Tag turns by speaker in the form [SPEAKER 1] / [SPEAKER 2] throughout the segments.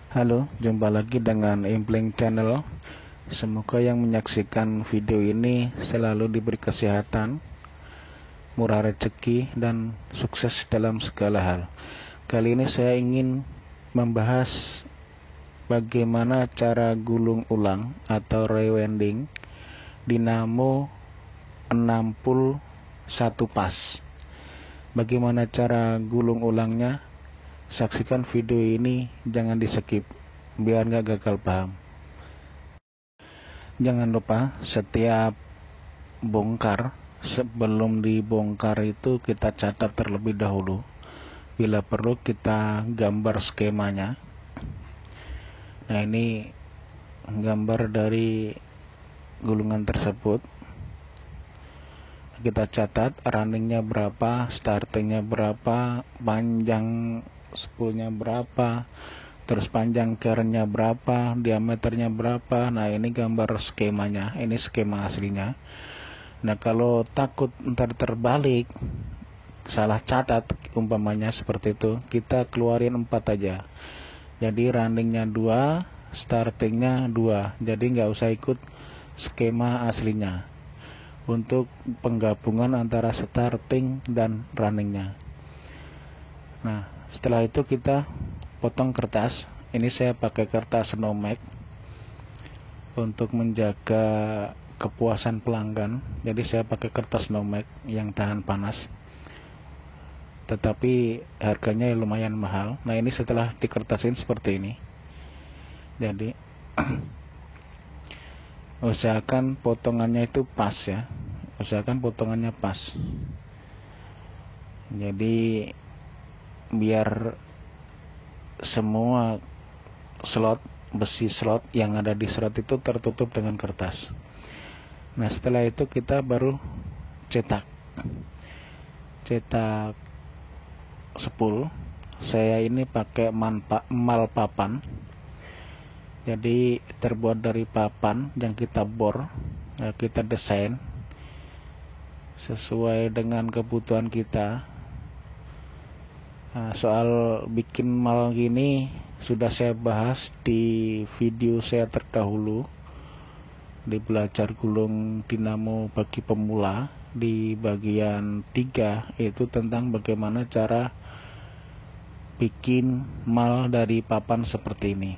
[SPEAKER 1] Halo, jumpa lagi dengan Impling Channel. Semoga yang menyaksikan video ini selalu diberi kesehatan, murah rezeki, dan sukses dalam segala hal. Kali ini saya ingin membahas bagaimana cara gulung ulang atau rewinding dinamo 61 pas. Bagaimana cara gulung ulangnya? Saksikan video ini, jangan di skip biar nggak gagal paham. Jangan lupa setiap bongkar, sebelum dibongkar itu kita catat terlebih dahulu. Bila perlu kita gambar skemanya. Nah, ini gambar dari gulungan tersebut. Kita catat runningnya berapa, startingnya berapa, panjang spoolnya berapa, terus panjang kerennya berapa, diameternya berapa. Nah, ini gambar skemanya, ini skema aslinya. Nah, kalau takut ntar terbalik, salah catat umpamanya seperti itu, kita keluarin 4 aja. Jadi runningnya 2, startingnya 2, jadi nggak usah ikut skema aslinya untuk penggabungan antara starting dan runningnya. Nah, setelah itu kita potong kertas. Ini saya pakai kertas Snowmax untuk menjaga kepuasan pelanggan. Jadi saya pakai kertas Snowmax yang tahan panas, tetapi harganya lumayan mahal. Nah, ini setelah dikertasin seperti ini. Jadi usahakan potongannya itu pas ya, usahakan potongannya pas. Jadi biar semua slot, besi slot yang ada di slot itu tertutup dengan kertas. Nah, setelah itu kita baru cetak spool. Saya ini pakai mal papan, jadi terbuat dari papan yang kita bor. Nah, kita desain sesuai dengan kebutuhan kita. Nah, soal bikin mal gini sudah saya bahas di video saya terdahulu di belajar gulung dinamo bagi pemula di bagian 3, itu tentang bagaimana cara bikin mal dari papan seperti ini.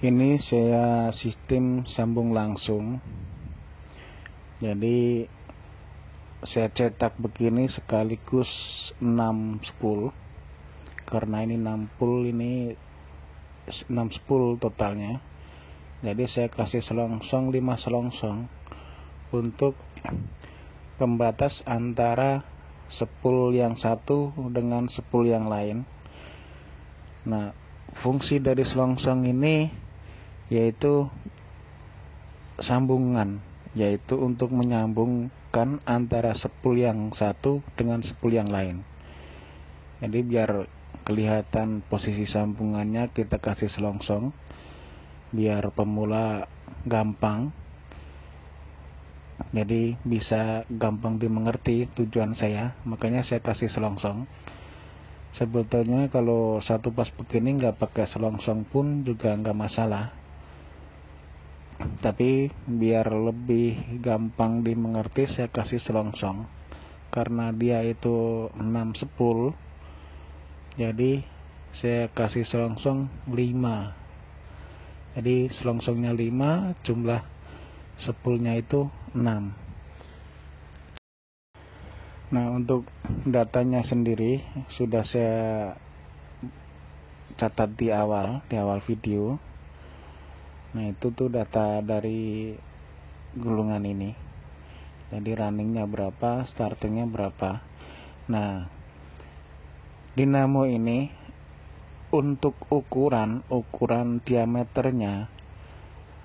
[SPEAKER 1] Ini saya sistem sambung langsung, jadi saya cetak begini sekaligus 6 spool, karena ini 6 spool, ini 6 spool totalnya. Jadi saya kasih selongsong 5 selongsong untuk pembatas antara spool yang satu dengan spool yang lain. Nah, fungsi dari selongsong ini yaitu sambungan, yaitu untuk menyambungkan antara spool yang satu dengan spool yang lain. Jadi biar kelihatan posisi sambungannya, kita kasih selongsong biar pemula gampang, jadi bisa gampang dimengerti tujuan saya, makanya saya kasih selongsong. Sebetulnya kalau satu pas begini nggak pakai selongsong pun juga nggak masalah, tapi biar lebih gampang dimengerti saya kasih selongsong. Karena dia itu 6 spool, jadi saya kasih selongsong 5. Jadi selongsongnya 5, jumlah spoolnya itu 6. Nah, untuk datanya sendiri sudah saya catat di awal video. Nah, itu tuh data dari gulungan ini. Jadi runningnya berapa, startingnya berapa. Nah, dinamo ini untuk ukuran diameternya,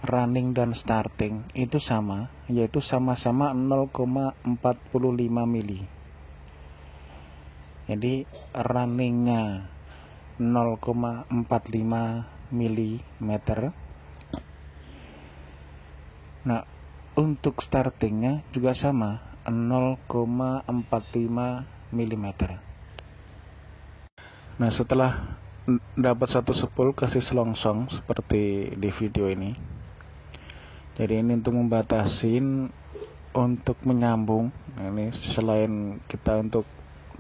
[SPEAKER 1] running dan starting itu sama, yaitu sama-sama 0,45 mili. Jadi runningnya 0,45 mm. Nah, untuk startingnya juga sama, 0,45 mm. Nah, setelah dapat satu spool, kasih selongsong seperti di video ini. Jadi ini untuk membatasin, untuk menyambung. Nah, ini selain kita untuk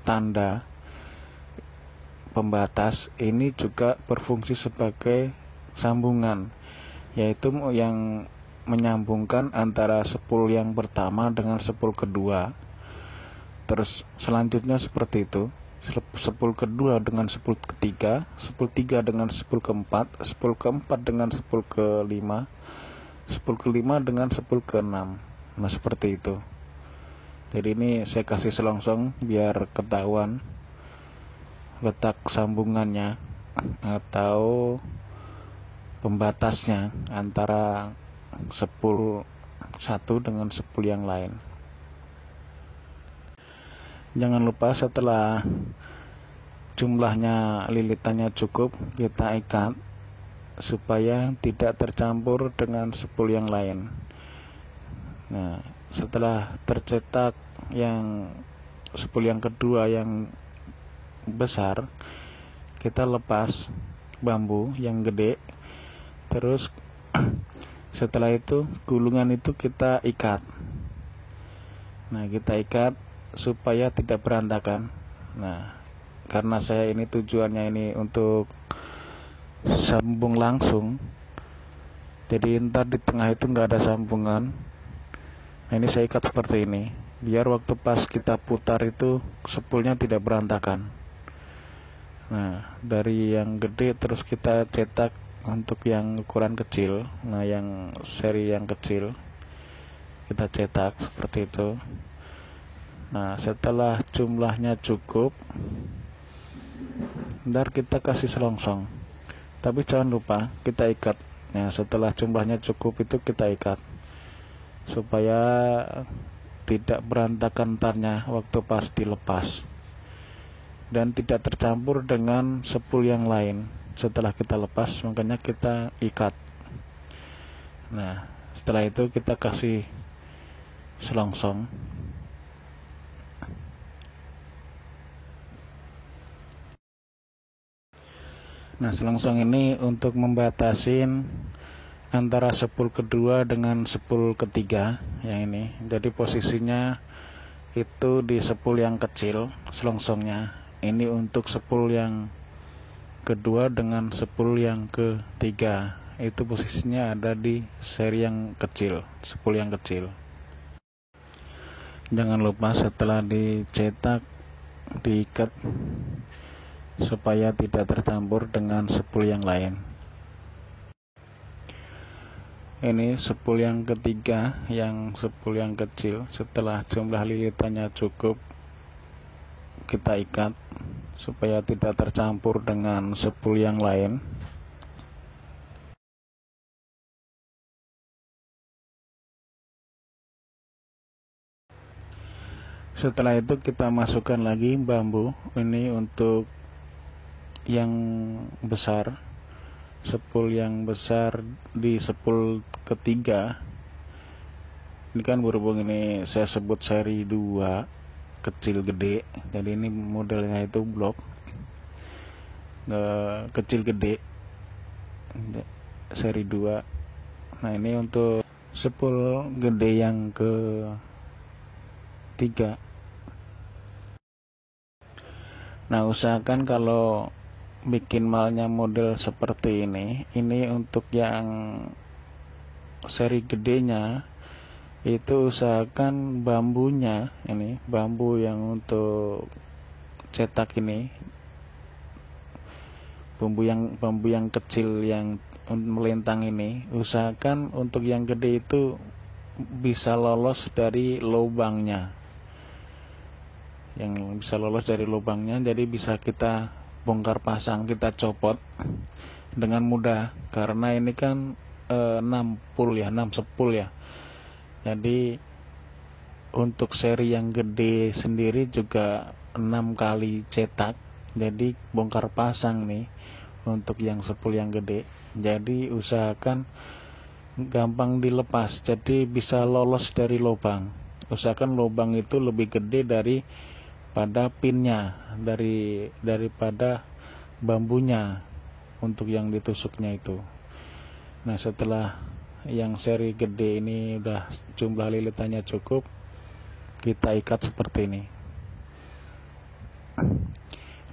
[SPEAKER 1] tanda pembatas, ini juga berfungsi sebagai sambungan, yaitu yang menyambungkan antara spool yang pertama dengan spool kedua. Terus selanjutnya seperti itu, spool kedua dengan spool ketiga, spool tiga dengan spool keempat dengan spool kelima, spool kelima dengan spool keenam. Nah, seperti itu. Jadi ini saya kasih selongsong biar ketahuan letak sambungannya atau pembatasnya antara spool satu dengan spool yang lain. Jangan lupa setelah jumlahnya lilitannya cukup, kita ikat supaya tidak tercampur dengan spool yang lain. Nah, setelah tercetak yang spool yang kedua yang besar, kita lepas bambu yang gede. Terus setelah itu gulungan itu kita ikat. Nah, kita ikat supaya tidak berantakan. Nah, karena saya ini tujuannya ini untuk sambung langsung, jadi ntar di tengah itu nggak ada sambungan. Nah, ini saya ikat seperti ini biar waktu pas kita putar itu spoolnya tidak berantakan. Nah, dari yang gede terus kita cetak untuk yang ukuran kecil. Nah, yang seri yang kecil kita cetak seperti itu. Nah, setelah jumlahnya cukup, ntar kita kasih selongsong, tapi jangan lupa kita ikat. Nah, setelah jumlahnya cukup itu kita ikat supaya tidak berantakan ntarnya waktu pas dilepas dan tidak tercampur dengan spool yang lain. Setelah kita lepas, makanya kita ikat. Nah, setelah itu kita kasih selongsong. Nah, selongsong ini untuk membatasin antara spool kedua dengan spool ketiga yang ini. Jadi posisinya itu di spool yang kecil selongsongnya. Ini untuk spool yang kedua dengan spool yang ketiga. Itu posisinya ada di seri yang kecil, spool yang kecil. Jangan lupa setelah dicetak diikat supaya tidak tercampur dengan spool yang lain. Ini spool yang ketiga, yang spool yang kecil. Setelah jumlah lilitannya cukup, kita ikat supaya tidak tercampur dengan spool yang lain. Setelah itu kita masukkan lagi bambu ini untuk yang besar, spool yang besar di spool ketiga. Ini kan berhubung ini saya sebut seri 2 kecil gede, jadi ini modelnya itu blok kecil gede seri 2. Nah, ini untuk spool gede yang ketiga. Nah, usahakan kalau bikin malnya model seperti ini untuk yang seri gedenya itu usahakan bambunya, ini bambu yang untuk cetak ini, bambu yang kecil yang melintang ini, usahakan untuk yang gede itu bisa lolos dari lubangnya, jadi bisa kita bongkar pasang, kita copot dengan mudah karena ini kan 6 spool ya. Jadi untuk seri yang gede sendiri juga 6 kali cetak, jadi bongkar pasang nih untuk yang spool yang gede. Jadi usahakan gampang dilepas, jadi bisa lolos dari lubang. Usahakan lubang itu lebih gede daripada pinnya, daripada bambunya untuk yang ditusuknya itu. Nah, setelah yang seri gede ini udah jumlah lilitannya cukup, kita ikat seperti ini.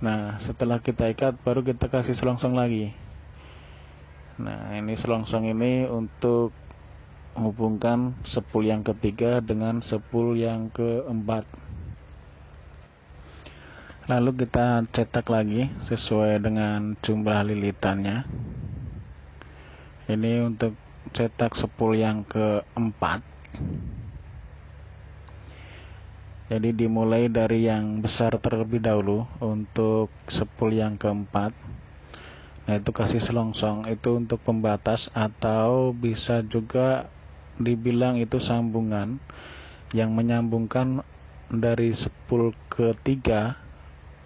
[SPEAKER 1] Nah, setelah kita ikat baru kita kasih selongsong lagi. Nah, ini selongsong ini untuk menghubungkan sepul yang ketiga dengan sepul yang keempat. Lalu kita cetak lagi sesuai dengan jumlah lilitannya. Ini untuk cetak sepul yang keempat. Jadi dimulai dari yang besar terlebih dahulu untuk sepul yang keempat. Nah, itu kasih selongsong, itu untuk pembatas atau bisa juga dibilang itu sambungan yang menyambungkan dari sepul ketiga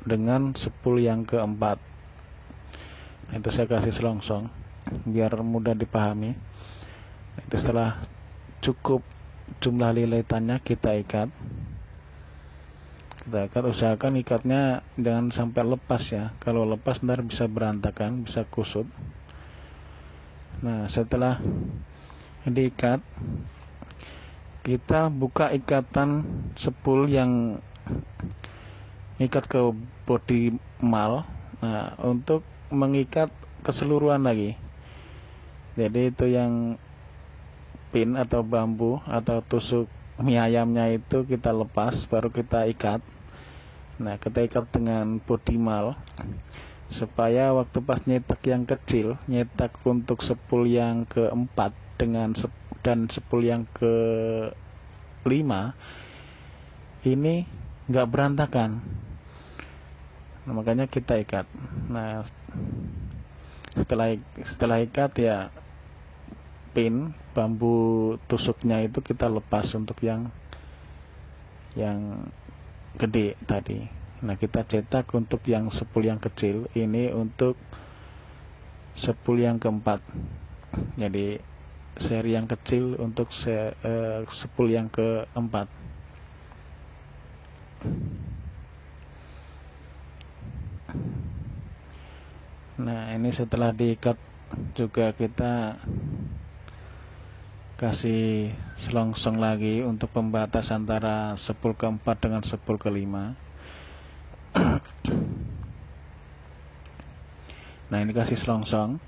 [SPEAKER 1] dengan sepul yang keempat. Nah, itu saya kasih selongsong biar mudah dipahami. Itu setelah cukup jumlah lilitannya kita ikat. Usahakan ikatnya jangan sampai lepas ya. Kalau lepas ntar bisa berantakan, bisa kusut. Nah, setelah diikat, kita buka ikatan sepul yang ikat ke bodi mal. Nah, untuk mengikat keseluruhan lagi. Jadi itu yang pin atau bambu atau tusuk mie ayamnya itu kita lepas, baru kita ikat. Nah, kita ikat dengan bodi mal supaya waktu pas nyetak yang kecil, nyetak untuk sepul yang keempat dan sepul yang kelima ini nggak berantakan. Nah, makanya kita ikat. Nah, setelah ikat ya pin bambu tusuknya itu kita lepas untuk yang gede tadi. Nah, kita cetak untuk yang sepul yang kecil ini untuk sepul yang keempat. Jadi seri yang kecil untuk sepul yang keempat. Nah, ini setelah diikat juga kita kasih selongsong lagi untuk pembatas antara sepul keempat dengan sepul kelima. Nah, ini kasih selongsong.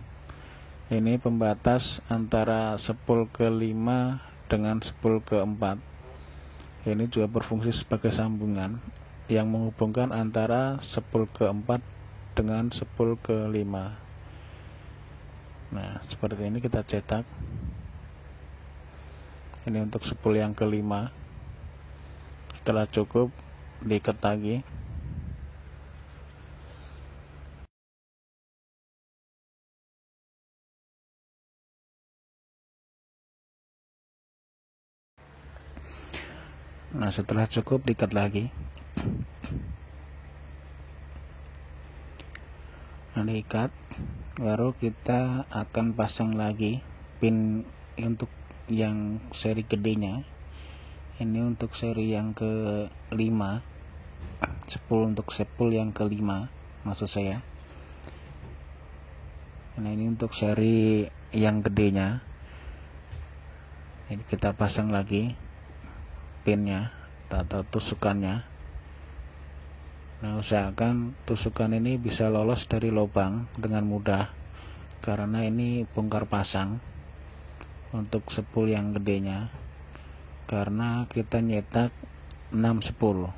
[SPEAKER 1] Ini pembatas antara sepul kelima dengan sepul keempat. Ini juga berfungsi sebagai sambungan yang menghubungkan antara sepul keempat dengan sepul kelima. Nah, seperti ini kita cetak. Ini untuk sepul yang kelima. Setelah cukup, diikat lagi. Nah, setelah cukup diikat lagi. Nah, diikat, baru kita akan pasang lagi pin untuk yang seri gedenya. Ini untuk seri yang kelima, untuk sepul yang kelima maksud saya. Nah, ini untuk seri yang gedenya. Ini kita pasang lagi pinnya atau tusukannya. Nah, usahakan tusukan ini bisa lolos dari lubang dengan mudah karena ini bongkar pasang untuk sepul yang gedenya, karena kita nyetak 6 sepul.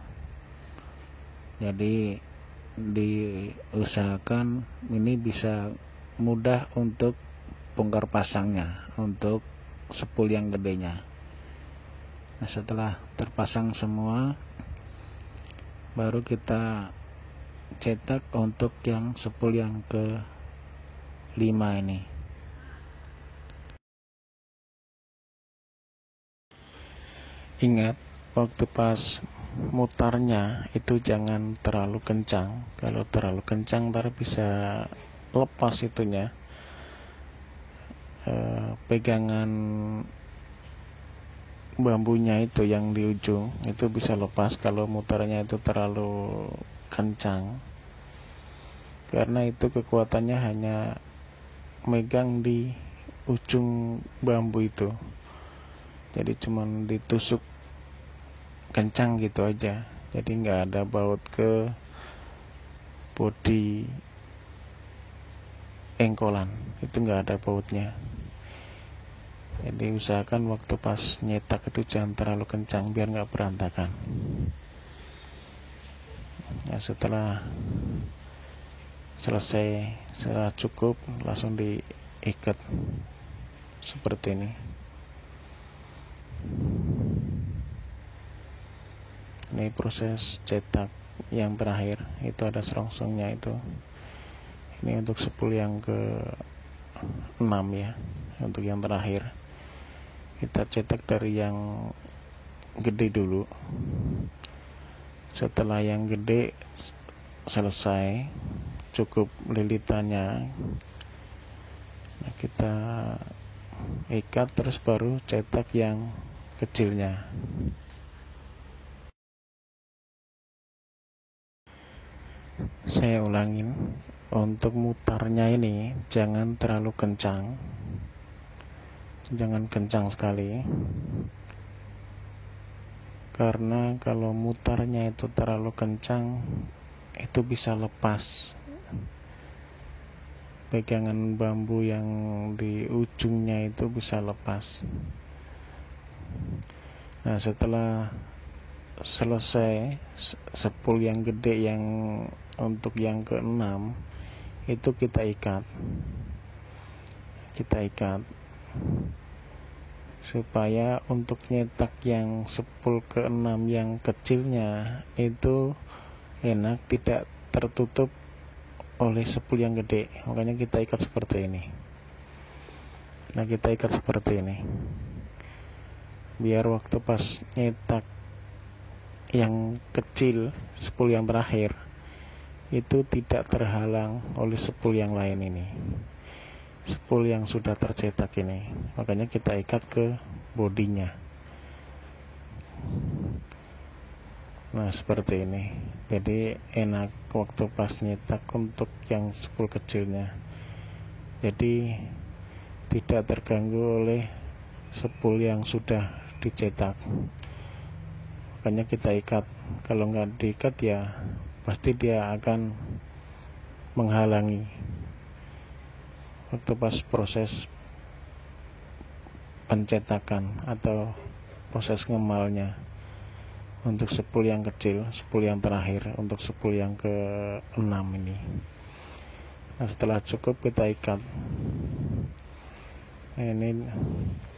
[SPEAKER 1] Jadi diusahakan ini bisa mudah untuk bongkar pasangnya untuk sepul yang gedenya. Nah, setelah terpasang semua, baru kita cetak untuk yang sepul yang kelima ini. Ingat, waktu pas mutarnya itu jangan terlalu kencang. Kalau terlalu kencang ntar bisa lepas itunya, pegangan bambunya itu yang di ujung itu bisa lepas kalau mutarnya itu terlalu kencang. karena itu kekuatannya hanya megang di ujung bambu itu, jadi cuman ditusuk kencang gitu aja, jadi nggak ada baut ke bodi engkolan, itu nggak ada bautnya. Jadi usahakan waktu pas nyetak itu jangan terlalu kencang biar nggak berantakan. Ya, setelah selesai, setelah cukup, langsung diikat seperti ini. Ini proses cetak yang terakhir, itu ada serongsongnya itu. Ini untuk spool yang ke 6 ya, untuk yang terakhir. Kita cetak dari yang gede dulu. Setelah yang gede selesai, cukup lilitannya, nah kita ikat, terus baru cetak yang kecilnya. Saya ulangin, untuk mutarnya ini jangan terlalu kencang, jangan kencang sekali, karena kalau mutarnya itu terlalu kencang itu bisa lepas pegangan bambu yang di ujungnya, itu bisa lepas. Nah, setelah selesai spool yang gede yang untuk yang ke-6 itu kita ikat supaya untuk nyetak yang spool ke-6 yang kecilnya itu enak, tidak tertutup oleh spool yang gede. Makanya kita ikat seperti ini. Nah, kita ikat seperti ini biar waktu pas nyetak yang kecil, spool yang terakhir, itu tidak terhalang oleh spool yang lain ini, spool yang sudah tercetak ini. Makanya kita ikat ke bodinya. Nah, seperti ini. Jadi enak waktu pas nyetak untuk yang spool kecilnya, jadi tidak terganggu oleh spool yang sudah dicetak. Makanya kita ikat. Kalau nggak diikat ya pasti dia akan menghalangi waktu pas proses pencetakan atau proses ngemalnya untuk spool yang kecil, spool yang terakhir, untuk spool yang ke-6 ini. Nah, setelah cukup kita ikat. Nah, ini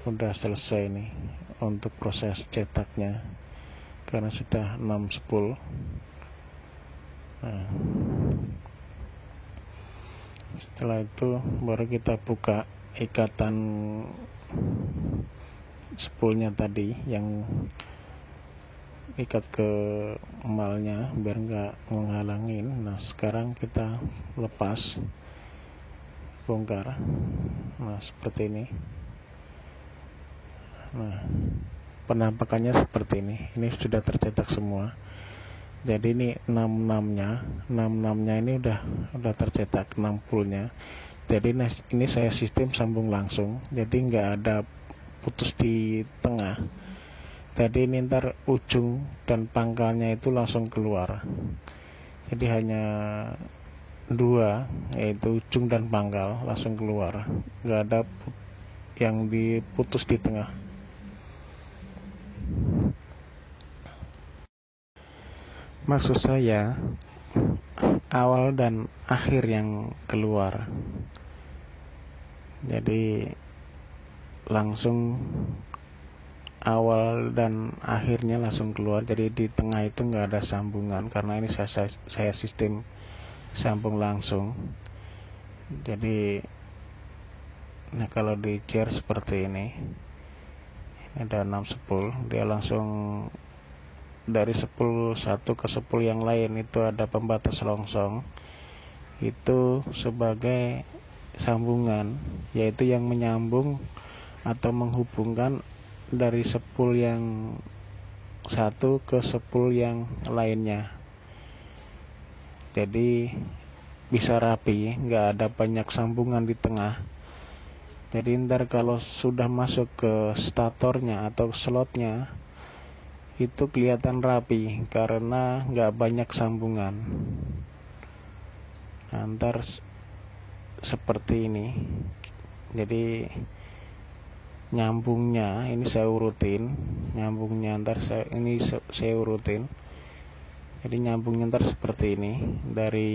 [SPEAKER 1] udah selesai nih untuk proses cetaknya, karena sudah 6 spool. Nah, setelah itu baru kita buka ikatan spoolnya tadi yang ikat ke emalnya biar nggak menghalangin. Nah, sekarang kita lepas, bongkar. Nah, seperti ini. Nah, penampakannya seperti ini. Ini sudah tercetak semua. Jadi ini 66-nya ini udah tercetak, 6 poolnya. Jadi ini saya sistem sambung langsung, jadi nggak ada putus di tengah. Jadi ini ntar ujung dan pangkalnya itu langsung keluar. Jadi hanya 2, yaitu ujung dan pangkal langsung keluar, nggak ada yang diputus di tengah. Maksud saya awal dan akhir yang keluar, jadi langsung awal dan akhirnya langsung keluar. Jadi di tengah itu nggak ada sambungan, karena ini saya sistem sambung langsung. Jadi nah, kalau di chair seperti ini ada 6 spool, dia langsung dari spool satu ke spool yang lain itu ada pembatas longsong, itu sebagai sambungan, yaitu yang menyambung atau menghubungkan dari spool yang satu ke spool yang lainnya. Jadi bisa rapi, nggak ada banyak sambungan di tengah. Jadi ntar kalau sudah masuk ke statornya atau slotnya itu kelihatan rapi karena nggak banyak sambungan. Nah, ntar seperti ini. Jadi nyambungnya ini saya urutin, nyambungnya ntar saya urutin. Jadi nyambungnya ntar seperti ini, dari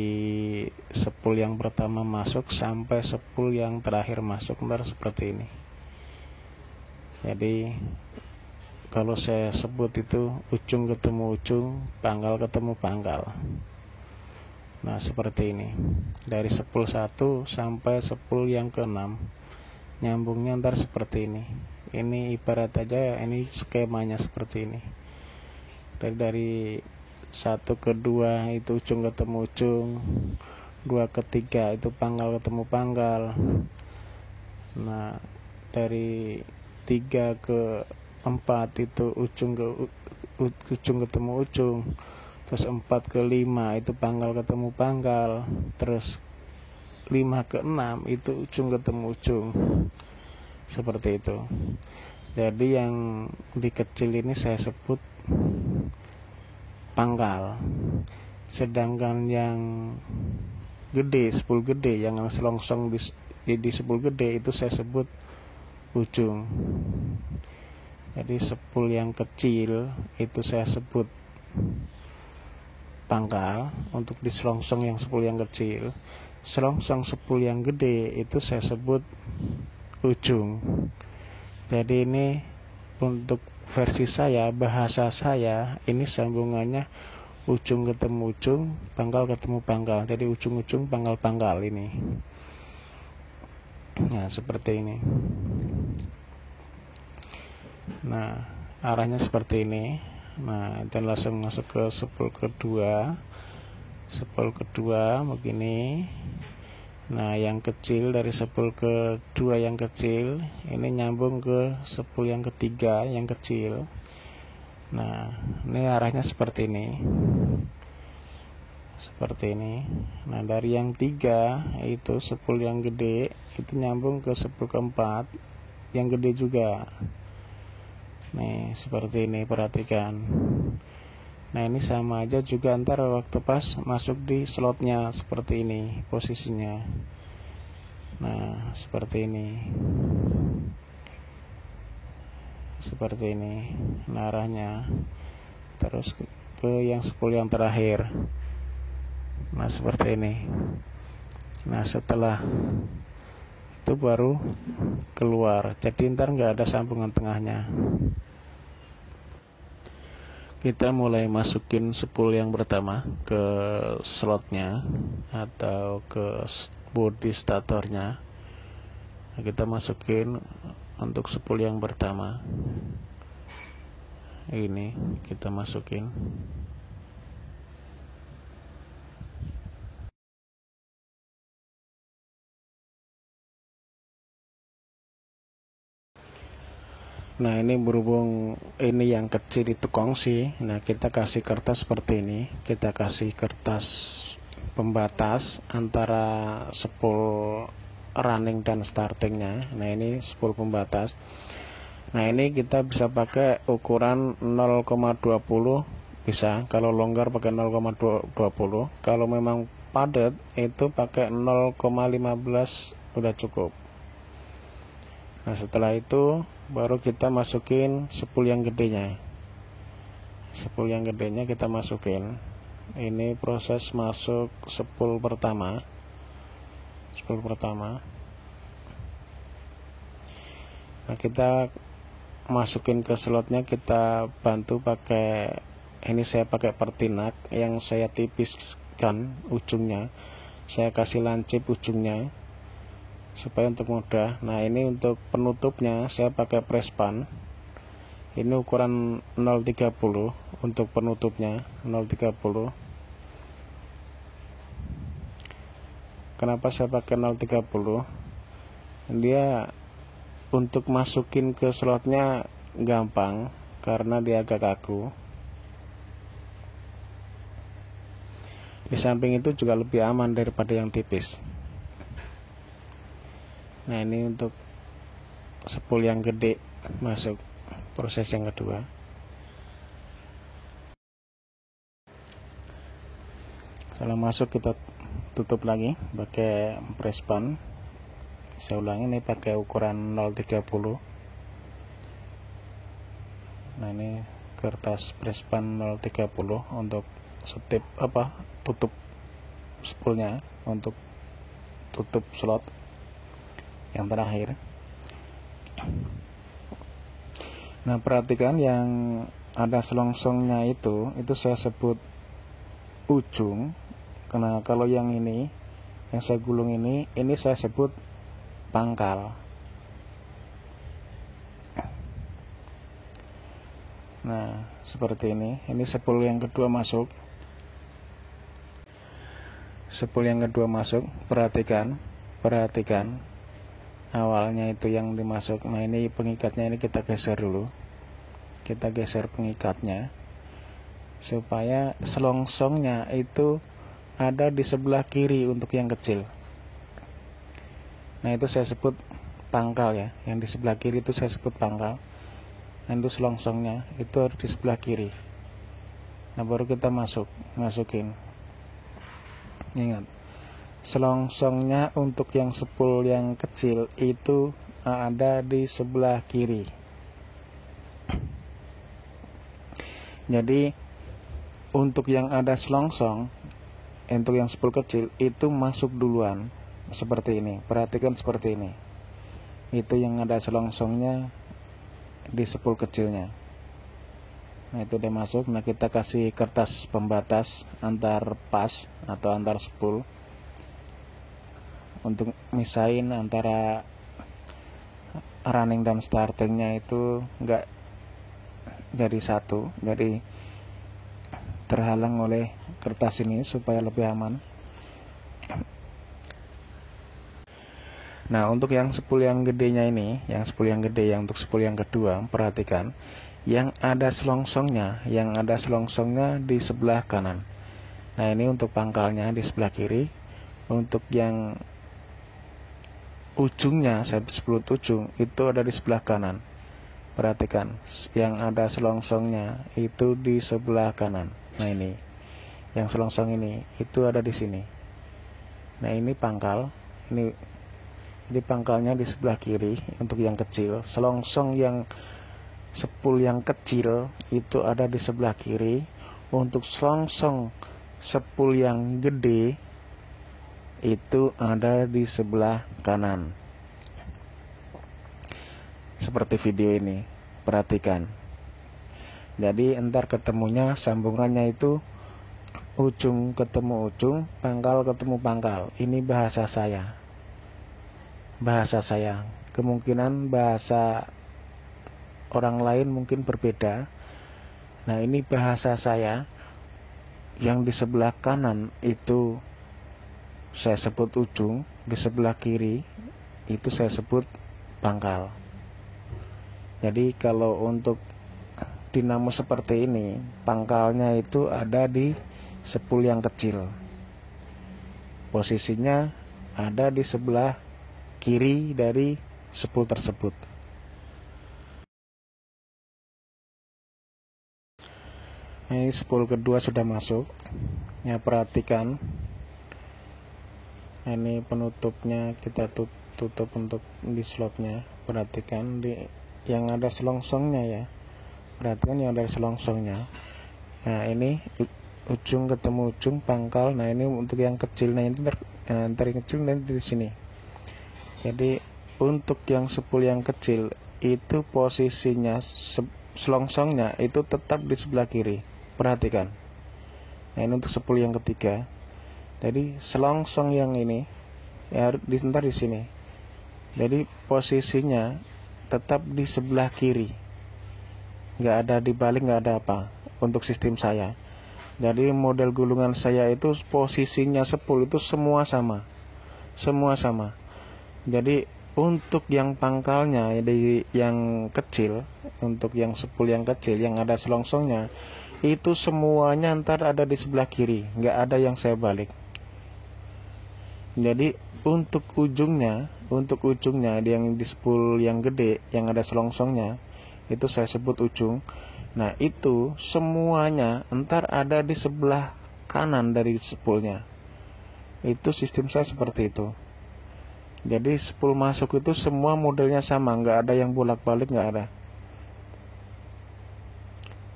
[SPEAKER 1] spool yang pertama masuk sampai spool yang terakhir masuk ntar seperti ini. Jadi kalau saya sebut itu ujung ketemu ujung, pangkal ketemu pangkal. Nah seperti ini, dari spool 1 sampai spool yang ke-6 nyambungnya ntar seperti ini. Ini ibarat aja ini skemanya seperti ini. Dari 1 ke 2 itu ujung ketemu ujung, 2 ke 3 itu pangkal ketemu pangkal. Nah dari 3 ke 4 itu ujung ketemu ujung, terus 4 ke 5 itu pangkal ketemu pangkal, terus 5 ke 6 itu ujung ketemu ujung, seperti itu. Jadi yang di kecil ini saya sebut pangkal, sedangkan yang gede, spool gede, yang selongsong di spool gede itu saya sebut ujung. Jadi spool yang kecil itu saya sebut pangkal untuk di selongsong yang spool yang kecil. Selongsong spool yang gede itu saya sebut ujung. Jadi ini untuk versi saya, bahasa saya, ini sambungannya ujung ketemu ujung, pangkal ketemu pangkal. Jadi ujung-ujung pangkal-pangkal ini. Nah seperti ini. Nah arahnya seperti ini. Nah dan langsung masuk ke spool kedua. Spool kedua begini. Nah yang kecil dari spool kedua yang kecil ini nyambung ke spool yang ketiga yang kecil. Nah ini arahnya seperti ini, seperti ini. Nah dari yang 3 itu spool yang gede itu nyambung ke spool keempat yang gede juga. Nih seperti ini, perhatikan. Nah ini sama aja juga antara waktu pas masuk di slotnya seperti ini posisinya. Nah seperti ini, seperti ini. Nah arahnya terus ke yang spool yang terakhir. Nah seperti ini. Nah setelah itu baru keluar, jadi ntar nggak ada sambungan tengahnya. Kita mulai masukin spool yang pertama ke slotnya atau ke body statornya. Nah, kita masukin untuk spool yang pertama ini, kita masukin. Nah ini berhubung ini yang kecil itu kongsi, nah kita kasih kertas seperti ini, kita kasih kertas pembatas antara spool running dan startingnya. Nah ini spool pembatas. Nah ini kita bisa pakai ukuran 0,20 bisa, kalau longgar pakai 0,20, kalau memang padat itu pakai 0,15 udah cukup. Nah setelah itu baru kita masukin spool yang gedenya. Spool yang gedenya kita masukin. Ini proses masuk spool pertama. Spool pertama. Nah kita masukin ke slotnya, kita bantu pakai, ini saya pakai pertinak yang saya tipiskan ujungnya. Saya kasih lancip ujungnya supaya untuk mudah. Nah ini untuk penutupnya saya pakai press pan, ini ukuran 0,30 untuk penutupnya, 0,30. Kenapa saya pakai 0,30? Dia untuk masukin ke slotnya gampang karena dia agak kaku. Di samping itu juga lebih aman daripada yang tipis. Nah, ini untuk spool yang gede masuk proses yang kedua. Setelah masuk kita tutup lagi pakai press pan. Saya ulangi, ini pakai ukuran 030. Nah, ini kertas press pan 030 untuk setip tutup spoolnya, untuk tutup slot yang terakhir. Nah, perhatikan yang ada selongsongnya itu saya sebut ujung. Karena kalau yang ini yang saya gulung ini saya sebut pangkal. Nah, seperti ini spool yang kedua masuk. Spool yang kedua masuk, perhatikan awalnya itu yang dimasuk. Nah, ini pengikatnya, ini kita geser dulu, kita geser pengikatnya supaya selongsongnya itu ada di sebelah kiri untuk yang kecil. Nah, itu saya sebut pangkal ya, yang di sebelah kiri itu saya sebut pangkal. Nah, itu selongsongnya itu harus di sebelah kiri. Nah, baru kita masukin. Ingat, selongsongnya untuk yang spool yang kecil itu ada di sebelah kiri. Jadi untuk yang ada selongsong, untuk yang spool kecil itu masuk duluan seperti ini. Perhatikan seperti ini. Itu yang ada selongsongnya di spool kecilnya. Nah, itu udah masuk. Nah, kita kasih kertas pembatas antar pas atau antar spool untuk misain antara running dan startingnya itu enggak jadi satu, jadi terhalang oleh kertas ini supaya lebih aman. Nah, untuk yang spool yang gedenya ini, yang spool yang gede, yang untuk spool yang kedua, perhatikan yang ada selongsongnya di sebelah kanan. Nah, ini untuk pangkalnya di sebelah kiri. Untuk yang ujungnya, saya sebut ujung, itu ada di sebelah kanan. Perhatikan, yang ada selongsongnya itu di sebelah kanan. Nah, ini yang selongsong ini itu ada di sini. Nah, ini pangkal, ini pangkalnya di sebelah kiri untuk yang kecil. Selongsong yang spool yang kecil itu ada di sebelah kiri. Untuk selongsong spool yang gede itu ada di sebelah kanan. Seperti video ini, perhatikan. Jadi entar ketemunya sambungannya itu ujung ketemu ujung, pangkal ketemu pangkal. Ini bahasa saya. Kemungkinan bahasa orang lain mungkin berbeda. Nah, ini bahasa saya. Yang di sebelah kanan itu saya sebut ujung, di sebelah kiri itu saya sebut pangkal. Jadi kalau untuk dinamo seperti ini, pangkalnya itu ada di spool yang kecil. Posisinya ada di sebelah kiri dari spool tersebut. Ini spool kedua sudah masuk. Ya, perhatikan. Ini penutupnya kita tutup untuk di slotnya. Perhatikan yang ada selongsongnya ya. Perhatikan yang ada selongsongnya. Nah, ini ujung ketemu ujung pangkal. Nah, ini untuk yang kecil. Nah, ini yang kecil nanti di sini. Jadi untuk yang spool yang kecil itu posisinya selongsongnya itu tetap di sebelah kiri. Perhatikan. Nah, ini untuk spool yang ketiga. Jadi selongsong yang ini ya di sini. Jadi posisinya tetap di sebelah kiri. Nggak ada dibalik, nggak ada apa untuk sistem saya. Jadi model gulungan saya itu posisinya spool itu semua sama. Jadi untuk yang pangkalnya yang kecil, untuk yang spool yang kecil yang ada selongsongnya itu semuanya ntar ada di sebelah kiri, nggak ada yang saya balik. Jadi untuk ujungnya yang di spool yang gede yang ada selongsongnya itu saya sebut ujung. Nah itu semuanya ntar ada di sebelah kanan dari spoolnya. Itu sistem saya seperti itu. Jadi spool masuk itu semua modelnya sama, nggak ada yang bolak-balik, nggak ada.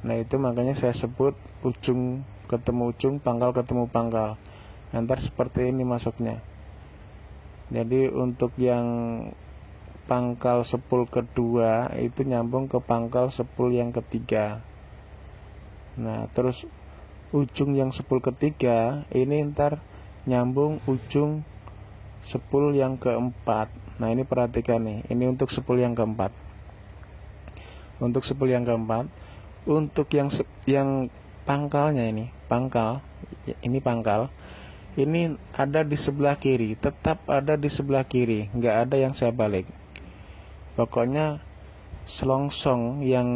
[SPEAKER 1] Nah itu makanya saya sebut ujung ketemu ujung, pangkal ketemu pangkal. Ntar seperti ini masuknya. Jadi untuk yang pangkal spool kedua itu nyambung ke pangkal spool yang ketiga. Nah terus ujung yang spool ketiga ini ntar nyambung ujung spool yang keempat. Nah ini perhatikan nih, ini untuk spool yang keempat. Untuk spool yang keempat, untuk yang pangkalnya ini pangkal ini ada di sebelah kiri, tetap ada di sebelah kiri, nggak ada yang saya balik. Pokoknya selongsong yang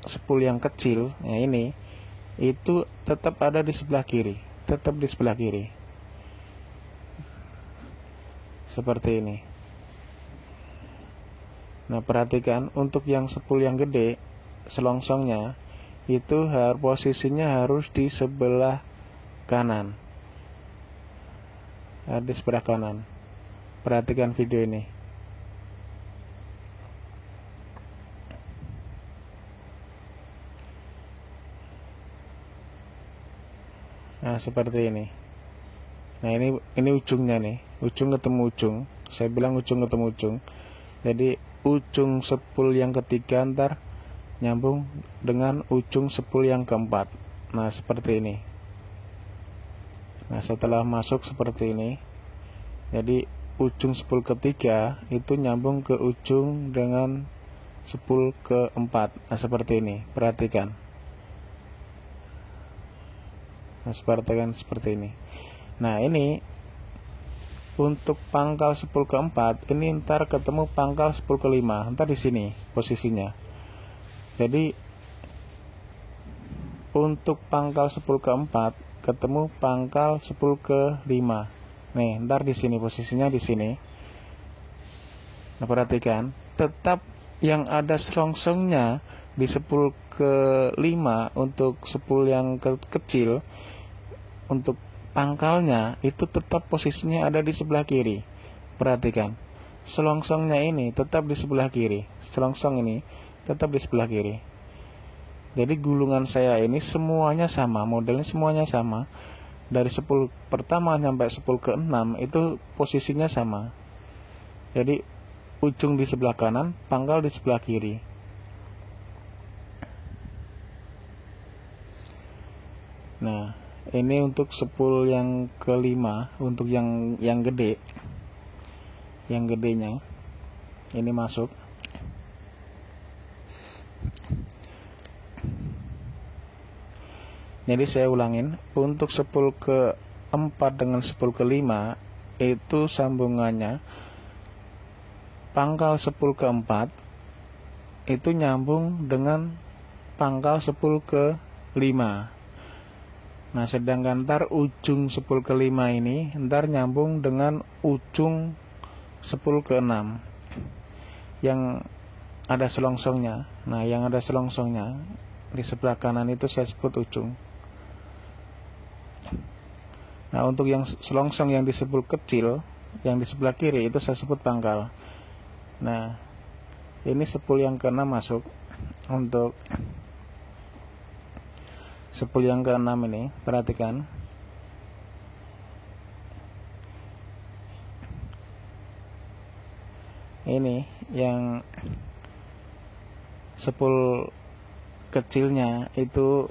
[SPEAKER 1] spool yang kecil, nah ini itu tetap ada di sebelah kiri, tetap di sebelah kiri. Seperti ini. Nah perhatikan untuk yang spool yang gede selongsongnya itu posisinya harus di sebelah kanan, di sebelah kanan. Perhatikan video ini. Nah seperti ini. Nah ini ujungnya nih, ujung ketemu ujung. Saya bilang ujung ketemu ujung. Jadi ujung spool yang ketiga ntar nyambung dengan ujung spool yang keempat. Nah seperti ini. Nah setelah masuk seperti ini, jadi ujung spool ketiga itu nyambung ke ujung dengan spool keempat. Nah seperti ini, perhatikan. Nah seperti ini. Nah ini untuk pangkal spool keempat ini ntar ketemu pangkal spool kelima, ntar di sini posisinya. Jadi untuk pangkal spool keempat ketemu pangkal spool kelima. Nih, ntar di sini posisinya di sini. Nah perhatikan, tetap yang ada selongsongnya di spool kelima untuk spool yang kecil, untuk pangkalnya itu tetap posisinya ada di sebelah kiri. Perhatikan, selongsongnya ini tetap di sebelah kiri, selongsong ini tetap di sebelah kiri. Jadi gulungan saya ini semuanya sama, modelnya semuanya sama. Dari spool pertama sampai spool ke-6 itu posisinya sama. Jadi ujung di sebelah kanan, pangkal di sebelah kiri. Nah ini untuk spool yang kelima, untuk yang gede, yang gedenya ini masuk. Jadi saya ulangin, untuk spool keempat dengan spool kelima itu sambungannya pangkal spool keempat itu nyambung dengan pangkal spool kelima. Nah sedangkan ntar ujung spool kelima ini ntar nyambung dengan ujung spool ke-6 yang ada selongsongnya. Nah yang ada selongsongnya di sebelah kanan itu saya sebut ujung. Nah untuk yang selongsong yang di spool kecil yang di sebelah kiri itu saya sebut pangkal. Nah ini spool yang ke-6 masuk. Untuk spool yang ke-6 ini perhatikan, ini yang spool kecilnya itu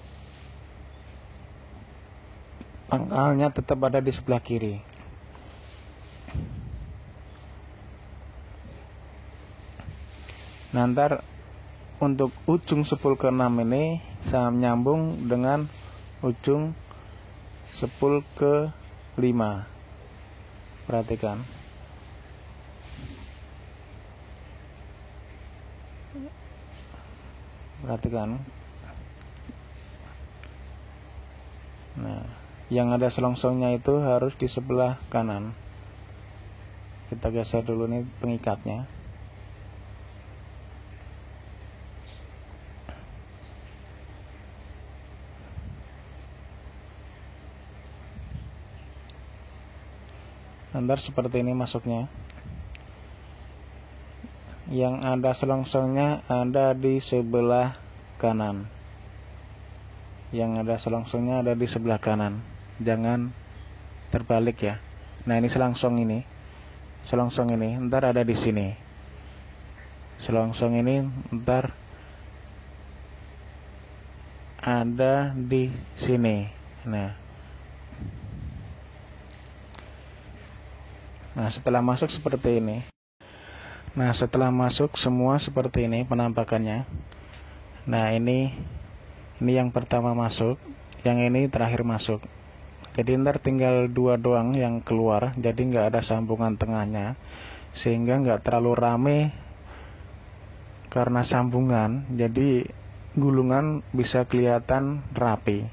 [SPEAKER 1] pangkalnya tetap ada di sebelah kiri. Nah ntar untuk ujung spool ke-6 ini saya nyambung dengan ujung spool ke-5. Perhatikan. Nah, yang ada selongsongnya itu harus di sebelah kanan. Kita geser dulu nih pengikatnya. Ntar seperti ini masuknya. Yang ada selongsongnya ada di sebelah kanan. Yang ada selongsongnya ada di sebelah kanan. Jangan terbalik ya. Nah, ini selongsong ini. Selongsong ini ntar ada di sini. Selongsong ini ntar ada di sini. Nah, setelah masuk seperti ini. Nah, setelah masuk semua seperti ini penampakannya. Nah, ini yang pertama masuk, yang ini terakhir masuk. Jadi ntar tinggal dua doang yang keluar, jadi nggak ada sambungan tengahnya, sehingga nggak terlalu rame karena sambungan. Jadi gulungan bisa kelihatan rapi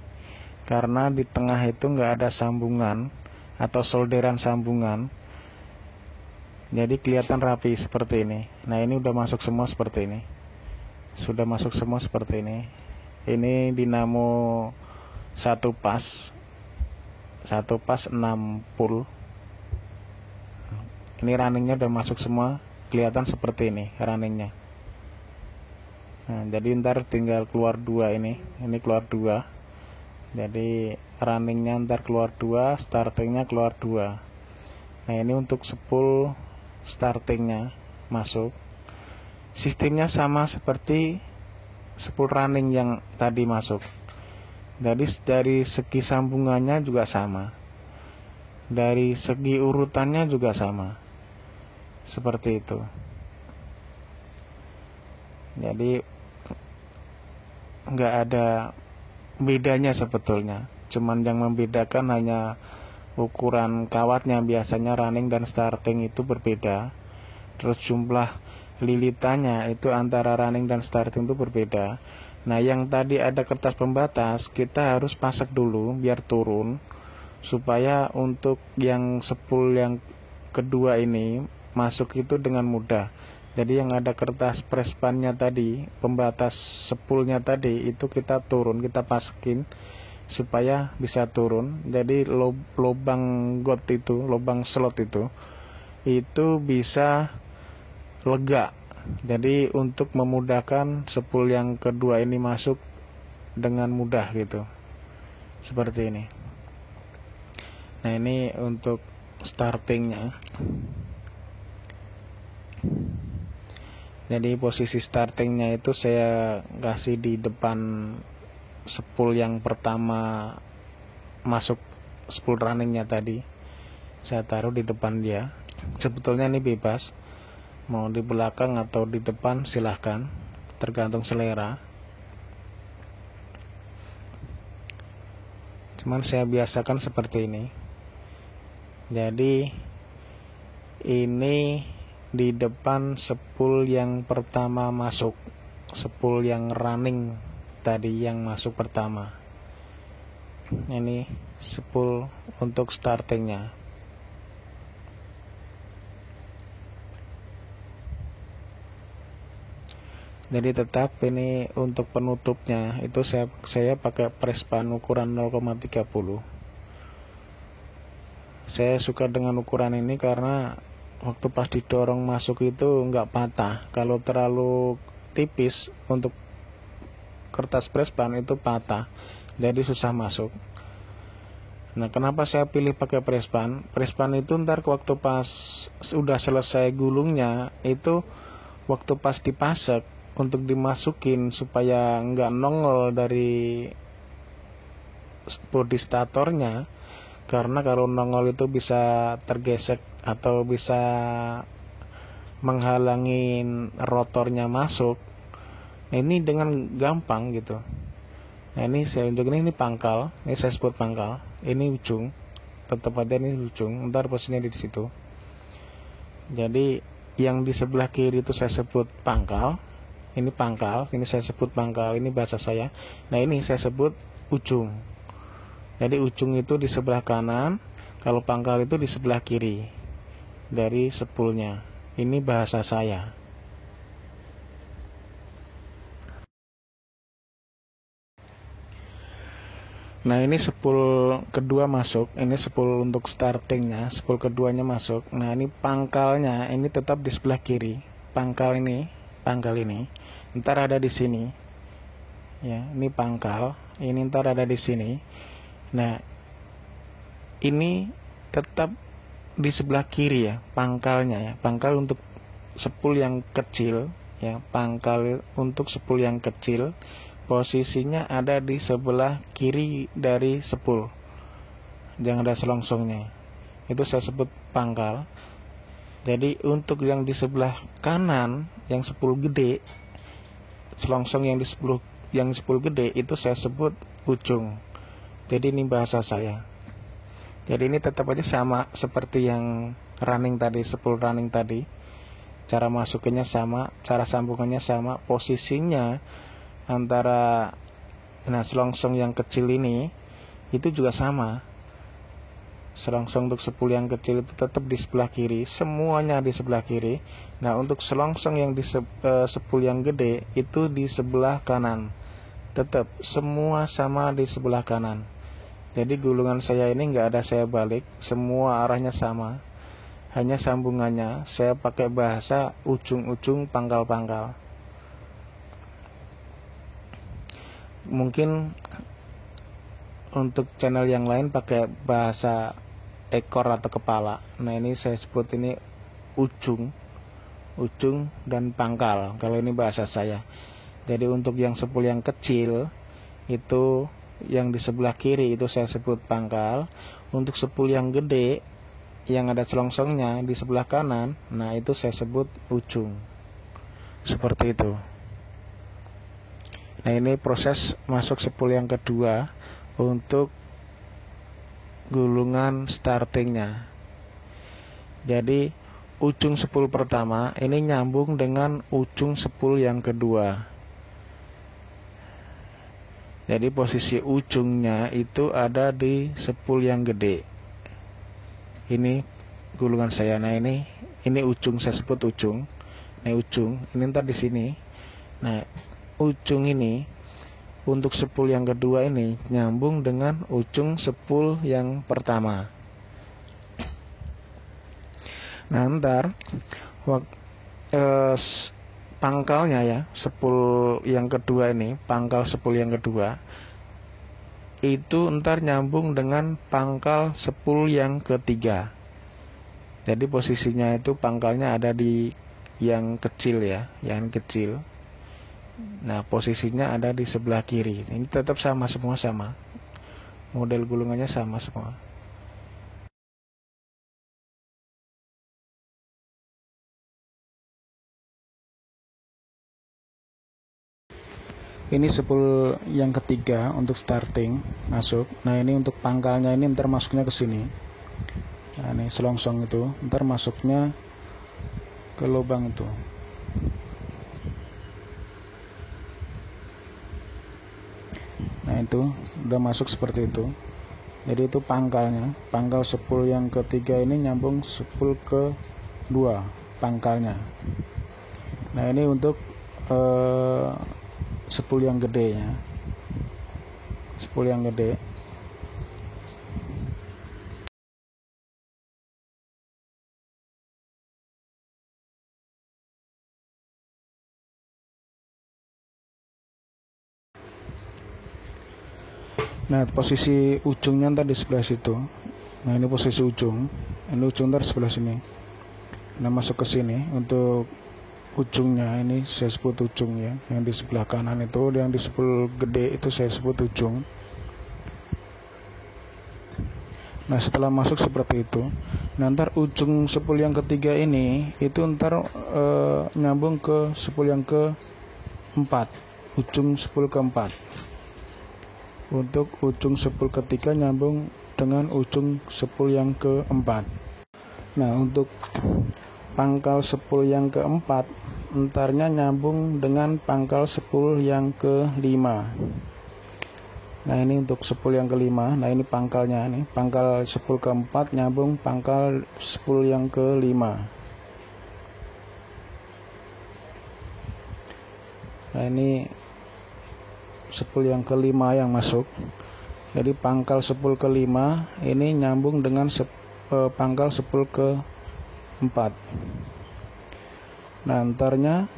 [SPEAKER 1] karena di tengah itu nggak ada sambungan atau solderan sambungan. Jadi kelihatan rapi seperti ini. Nah, ini udah masuk semua seperti ini. Sudah masuk semua seperti ini. Ini dinamo satu pas 6 pull. Ini runningnya udah masuk semua, kelihatan seperti ini runningnya. Nah, jadi ntar tinggal keluar dua ini keluar dua. Jadi runningnya ntar keluar dua, startingnya keluar dua. Nah, ini untuk spool startingnya masuk. Sistemnya sama seperti spool running yang tadi masuk. Jadi dari segi sambungannya juga sama. Dari segi urutannya juga sama. Seperti itu. Jadi nggak ada bedanya sebetulnya. Cuman yang membedakan hanya ukuran kawatnya. Biasanya running dan starting itu berbeda. Terus jumlah lilitannya itu antara running dan starting itu berbeda. Nah, yang tadi ada kertas pembatas kita harus pasang dulu biar turun, supaya untuk yang spool yang kedua ini masuk itu dengan mudah. Jadi yang ada kertas prespannya tadi, pembatas spoolnya tadi itu kita turun, kita paskin supaya bisa turun. Jadi lubang got itu, lubang slot itu bisa lega. Jadi untuk memudahkan spool yang kedua ini masuk dengan mudah gitu. Seperti ini. Nah, ini untuk startingnya. Jadi posisi startingnya itu saya kasih di depan spool yang pertama masuk, spool runningnya tadi. Saya taruh di depan dia. Sebetulnya ini bebas, mau di belakang atau di depan silahkan, tergantung selera. Cuman saya biasakan seperti ini. Jadi ini di depan spool yang pertama masuk, spool yang running tadi yang masuk pertama. Ini spool untuk startingnya. Jadi tetap ini untuk penutupnya itu saya pakai prespan ukuran 0,30. Saya suka dengan ukuran ini karena waktu pas didorong masuk itu nggak patah. Kalau terlalu tipis untuk kertas prespan itu patah, jadi susah masuk. Nah, kenapa saya pilih pakai prespan? Prespan itu ntar waktu pas sudah selesai gulungnya itu, waktu pas dipasek untuk dimasukin supaya nggak nongol dari bodi statornya, karena kalau nongol itu bisa tergesek atau bisa menghalangi rotornya masuk. Nah, ini dengan gampang gitu. Nah, ini saya tunjukin, ini pangkal, ini saya sebut pangkal, ini ujung, tetap aja ini ujung, ntar posisinya di situ. Jadi yang di sebelah kiri itu saya sebut pangkal. Ini pangkal, ini saya sebut pangkal, ini bahasa saya. Nah, ini saya sebut ujung. Jadi ujung itu di sebelah kanan, kalau pangkal itu di sebelah kiri dari sepulnya. Ini bahasa saya. Nah, ini sepul kedua masuk, ini sepul untuk startingnya, sepul keduanya masuk. Nah, ini pangkalnya, ini tetap di sebelah kiri. Pangkal ini, ntar ada di sini. Ya, ini pangkal, ini ntar ada di sini. Nah, ini tetap di sebelah kiri ya, pangkalnya ya. Pangkal untuk sepul yang kecil ya, pangkal untuk sepul yang kecil posisinya ada di sebelah kiri dari sepul. Jangan ada selongsongnya. Itu saya sebut pangkal. Jadi untuk yang di sebelah kanan, yang sepul gede, selongsong yang di sepul gede itu saya sebut ujung. Jadi ini bahasa saya. Jadi ini tetap aja sama seperti yang running tadi, sepul running tadi. Cara masukinnya sama, cara sambungannya sama, posisinya antara selongsong yang kecil ini itu juga sama. Selongsong untuk sepul yang kecil itu tetap di sebelah kiri, semuanya di sebelah kiri. Nah, untuk selongsong yang di sepul yang gede itu di sebelah kanan. Tetap semua sama di sebelah kanan. Jadi gulungan saya ini nggak ada saya balik, semua arahnya sama. Hanya sambungannya saya pakai bahasa ujung-ujung pangkal-pangkal. Mungkin untuk channel yang lain pakai bahasa ekor atau kepala. Nah, ini saya sebut ini ujung dan pangkal. Kalau ini bahasa saya. Jadi untuk yang sepul yang kecil itu yang di sebelah kiri itu saya sebut pangkal. Untuk sepul yang gede yang ada selongsongnya di sebelah kanan, nah itu saya sebut ujung. Seperti itu. Nah, ini proses masuk sepul yang kedua untuk gulungan startingnya. Jadi ujung sepul pertama ini nyambung dengan ujung sepul yang kedua. Jadi posisi ujungnya itu ada di sepul yang gede. Ini gulungan saya. Nah, ini ujung, saya sebut ujung. Ini ujung, ini ntar di sini. Nah, ujung ini untuk sepul yang kedua ini nyambung dengan ujung sepul yang pertama. Nah, ntar pangkalnya ya, sepul yang kedua ini, pangkal sepul yang kedua itu ntar nyambung dengan pangkal sepul yang ketiga. Jadi posisinya itu pangkalnya ada di yang kecil ya, yang kecil. Nah, posisinya ada di sebelah kiri. Ini tetap sama, semua sama. Model gulungannya sama semua. Ini sepul yang ketiga untuk starting masuk. Nah, ini untuk pangkalnya ini ntar masuknya ke sini. Nah, ini selongsong itu ntar masuknya ke lubang itu. Nah, itu udah masuk seperti itu. Jadi itu pangkalnya. Pangkal sepul yang ketiga ini nyambung sepul ke dua pangkalnya. Nah, ini untuk sepul yang gede ya, sepul yang gede. Nah, posisi ujungnya ntar di sebelah situ. Nah, ini posisi ujung, ini ujung ntar sebelah sini. Nah, masuk ke sini untuk ujungnya ini saya sebut ujung ya, yang di sebelah kanan itu, yang di sepul gede itu saya sebut ujung. Nah, setelah masuk seperti itu, nah ntar ujung sepul yang ketiga ini itu ntar nyambung ke sepul yang keempat, ujung sepul keempat. Untuk ujung sepul ketiga nyambung dengan ujung sepul yang keempat. Nah, untuk pangkal sepul yang keempat entarnya nyambung dengan pangkal sepul yang kelima. Nah ini untuk spool yang kelima. Nah ini pangkalnya, nih pangkal spool keempat nyambung pangkal spool yang kelima. Nah ini spool yang kelima yang masuk. Jadi pangkal spool kelima ini nyambung dengan pangkal spool keempat. Nah antarnya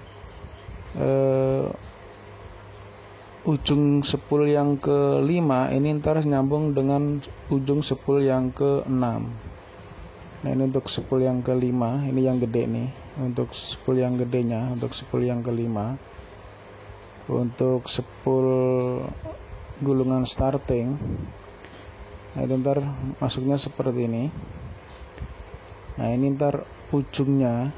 [SPEAKER 1] ujung spool yang kelima ini ntar nyambung dengan ujung spool yang keenam. Nah ini untuk spool yang kelima, ini yang gede nih. Untuk spool yang gedenya, untuk spool yang kelima. Untuk spool gulungan starting, nah itu ntar masuknya seperti ini. Nah ini ntar ujungnya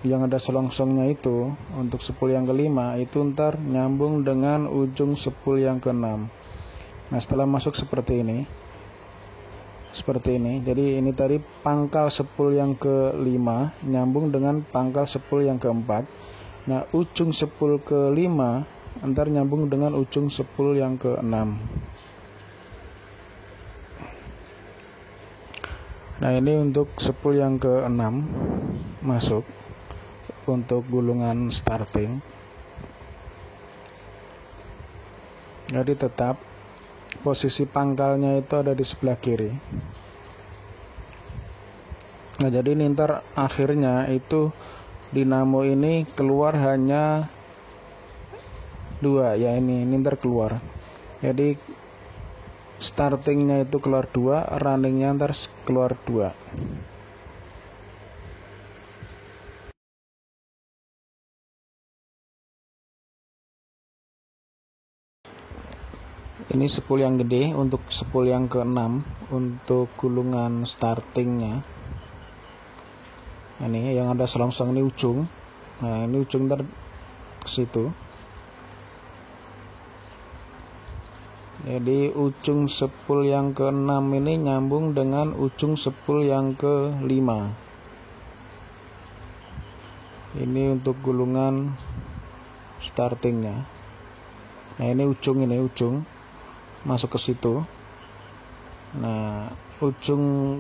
[SPEAKER 1] yang ada selongsongnya itu untuk spool yang kelima itu ntar nyambung dengan ujung spool yang keenam. Nah setelah masuk seperti ini, jadi ini tadi pangkal spool yang kelima nyambung dengan pangkal spool yang keempat. Nah ujung spool kelima ntar nyambung dengan ujung spool yang keenam. Nah ini untuk spool yang keenam masuk untuk gulungan starting. Jadi tetap posisi pangkalnya itu ada di sebelah kiri. Nah jadi ini ntar akhirnya itu dinamo ini keluar hanya dua ya, ini ntar keluar. Jadi startingnya itu keluar dua, runningnya ntar keluar dua. Ini spool yang gede untuk spool yang keenam untuk gulungan startingnya. Ini yang ada selongsong ini ujung. Nah ini ujung ntar ke situ. Jadi ujung spool yang keenam ini nyambung dengan ujung spool yang kelima. Ini untuk gulungan startingnya. Nah ini ujung masuk ke situ. Nah ujung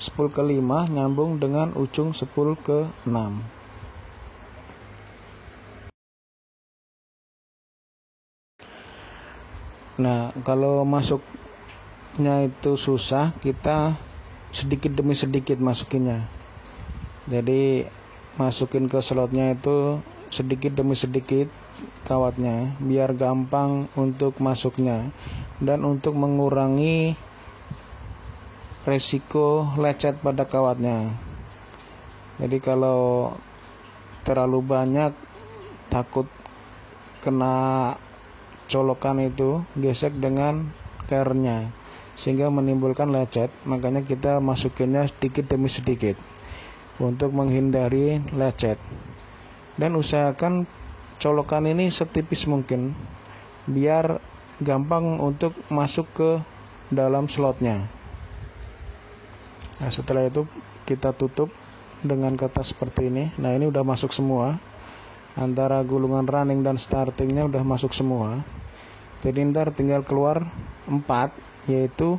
[SPEAKER 1] spool kelima nyambung dengan ujung spool keenam. Nah kalau masuknya itu susah, kita sedikit demi sedikit masukinnya. Jadi masukin ke slotnya itu sedikit demi sedikit kawatnya biar gampang untuk masuknya dan untuk mengurangi resiko lecet pada kawatnya. Jadi kalau terlalu banyak takut kena colokan itu gesek dengan cairnya sehingga menimbulkan lecet. Makanya kita masukinnya sedikit demi sedikit untuk menghindari lecet. Dan usahakan colokan ini setipis mungkin biar gampang untuk masuk ke dalam slotnya. Nah setelah itu kita tutup dengan kata seperti ini. Nah ini udah masuk semua, antara gulungan running dan startingnya udah masuk semua. Jadi ntar tinggal keluar 4, yaitu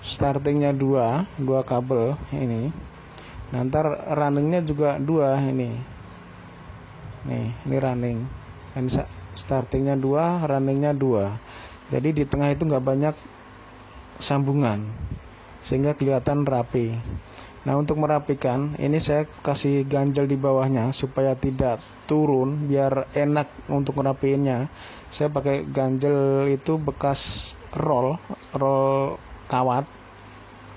[SPEAKER 1] startingnya 2 kabel ini. Nah ntar runningnya juga 2 ini. Nih ini running, dan startingnya 2, runningnya 2. Jadi di tengah itu nggak banyak sambungan sehingga kelihatan rapi. Nah untuk merapikan ini saya kasih ganjel di bawahnya supaya tidak turun, biar enak untuk merapiinnya. Saya pakai ganjel itu bekas roll kawat.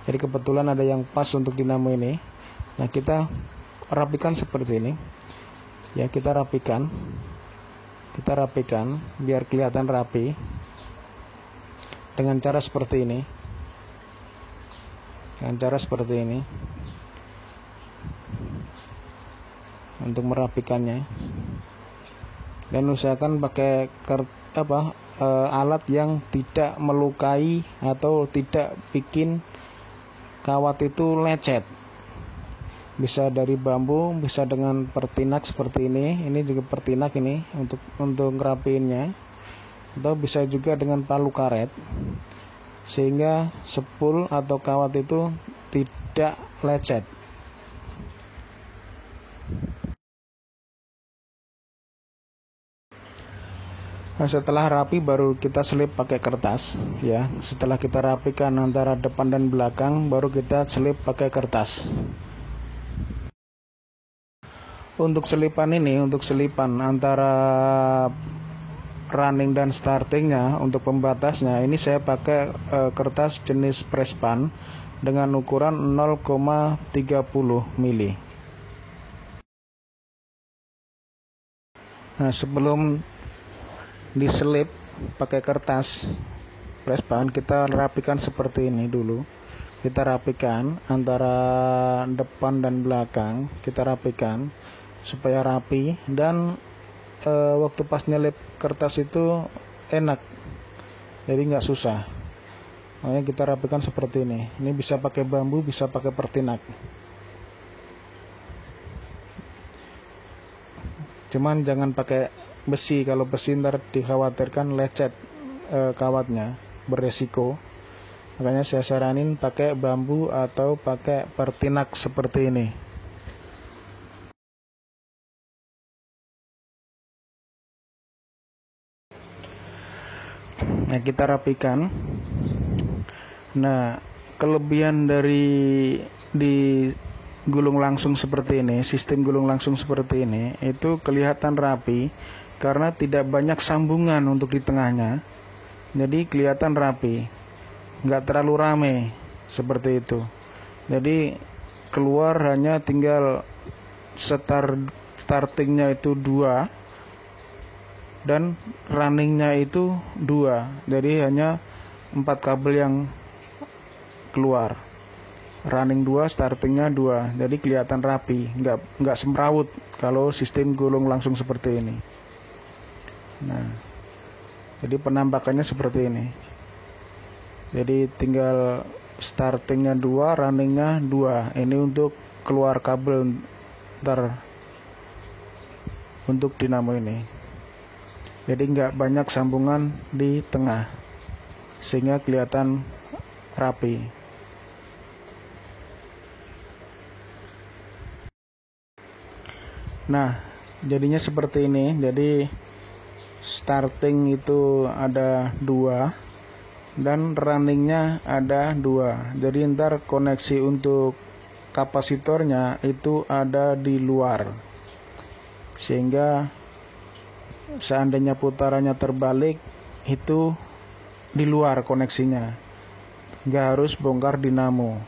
[SPEAKER 1] Jadi kebetulan ada yang pas untuk dinamo ini. Nah kita rapikan seperti ini. Ya kita rapikan biar kelihatan rapi dengan cara seperti ini. Untuk merapikannya, dan usahakan pakai alat yang tidak melukai atau tidak bikin kawat itu lecet. Bisa dari bambu, bisa dengan pertinak seperti ini. Ini juga pertinak ini untuk ngerapiinnya. atau bisa juga dengan palu karet, sehingga spool atau kawat itu tidak lecet. Nah, setelah rapi baru kita selip pakai kertas ya. Setelah kita rapikan antara depan dan belakang, baru kita selip pakai kertas. Untuk selipan ini, untuk selipan antara running dan startingnya, untuk pembatasnya ini saya pakai kertas jenis presspan dengan ukuran 0,30 mili. Nah, sebelum diselip pakai kertas presspan, kita rapikan seperti ini dulu. Kita rapikan antara depan dan belakang, kita rapikan supaya rapi, dan waktu pas nyelip kertas itu enak, jadi nggak susah. Makanya kita rapikan seperti ini. Ini bisa pakai bambu, bisa pakai pertinak. Cuman jangan pakai besi, kalau besi ntar dikhawatirkan lecet kawatnya, beresiko. Makanya saya saranin pakai bambu atau pakai pertinak seperti ini. Nah, kita rapikan. Nah, kelebihan dari gulung langsung seperti ini, sistem gulung langsung seperti ini, itu kelihatan rapi karena tidak banyak sambungan untuk di tengahnya. Jadi kelihatan rapi, nggak terlalu rame seperti itu. Jadi keluar hanya tinggal startingnya itu 2 dan runningnya itu 2. Jadi hanya 4 kabel yang keluar. Running 2, startingnya 2, jadi kelihatan rapi, nggak semrawut kalau sistem gulung langsung seperti ini. Nah, jadi penampakannya seperti ini. Jadi tinggal startingnya 2, runningnya 2. Ini untuk keluar kabel ntar untuk dinamo ini. Jadi nggak banyak sambungan di tengah, sehingga kelihatan rapi. Nah, jadinya seperti ini. Jadi starting itu ada 2 dan runningnya ada 2. Jadi ntar koneksi untuk kapasitornya itu ada di luar, sehingga seandainya putarannya terbalik itu di luar koneksinya, nggak harus bongkar dinamo.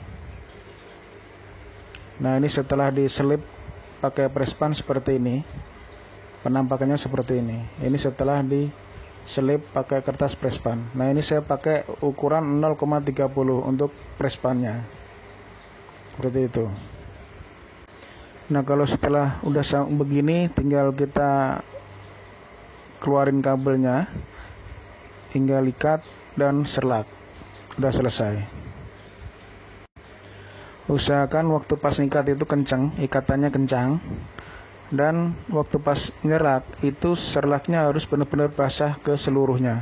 [SPEAKER 1] Nah, ini setelah diselip pakai presspan seperti ini, penampakannya seperti ini. Ini setelah diselip pakai kertas presspan. Nah, ini saya pakai ukuran 0,30 untuk presspannya, seperti itu. Nah, kalau setelah udah begini, tinggal kita keluarin kabelnya, tinggal ikat dan selak, udah selesai. Usahakan waktu pas ngikat itu kencang, ikatannya kencang, dan waktu pas nyerak itu serlaknya harus benar-benar basah ke seluruhnya,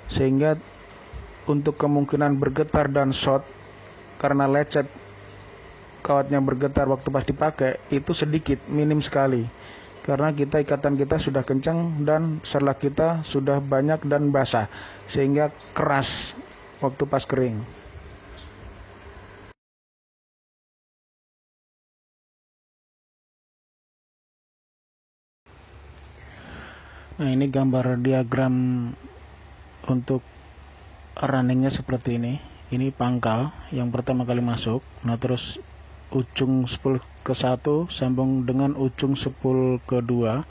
[SPEAKER 1] sehingga untuk kemungkinan bergetar dan short karena lecet kawatnya bergetar waktu pas dipakai itu sedikit, minim sekali, karena ikatan kita sudah kencang dan serlak kita sudah banyak dan basah, sehingga keras waktu pas kering. Nah, ini gambar diagram untuk runningnya seperti ini. Ini pangkal yang pertama kali masuk. Nah, terus ujung spool ke-1 sambung dengan ujung spool ke-2.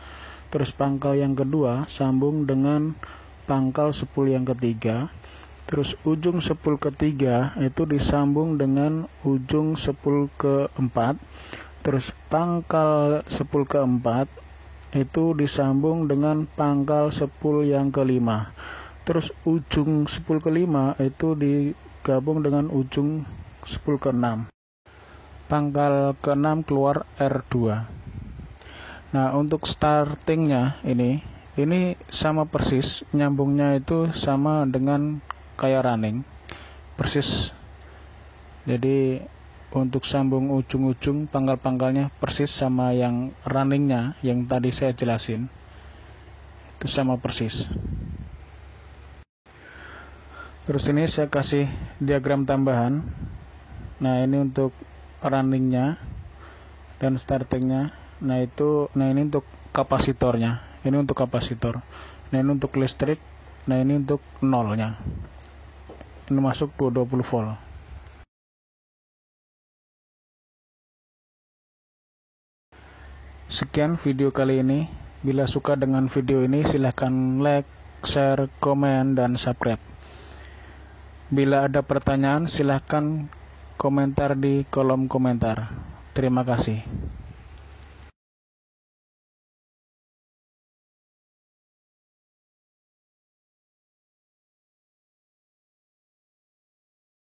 [SPEAKER 1] Terus pangkal yang kedua sambung dengan pangkal spool yang ketiga. Terus ujung spool ketiga itu disambung dengan ujung spool ke-4. Terus pangkal spool ke-4 itu disambung dengan pangkal spool yang ke-5. Terus ujung spool ke-5 itu digabung dengan ujung spool ke-6. Pangkal ke-6 keluar R2. Nah, untuk startingnya ini Ini sama persis, nyambungnya itu sama dengan kayak running, persis. Jadi untuk sambung ujung-ujung pangkal-pangkalnya persis sama yang runningnya yang tadi saya jelasin, itu sama persis. Terus ini saya kasih diagram tambahan. Nah ini untuk runningnya dan startingnya. Nah ini untuk kapasitornya. Ini untuk kapasitor. Nah ini untuk listrik. Nah ini untuk nolnya. Ini masuk 220 volt. Sekian video kali ini. Bila suka dengan video ini silahkan like, share, komen, dan subscribe. Bila ada pertanyaan silahkan komentar di kolom komentar. Terima kasih.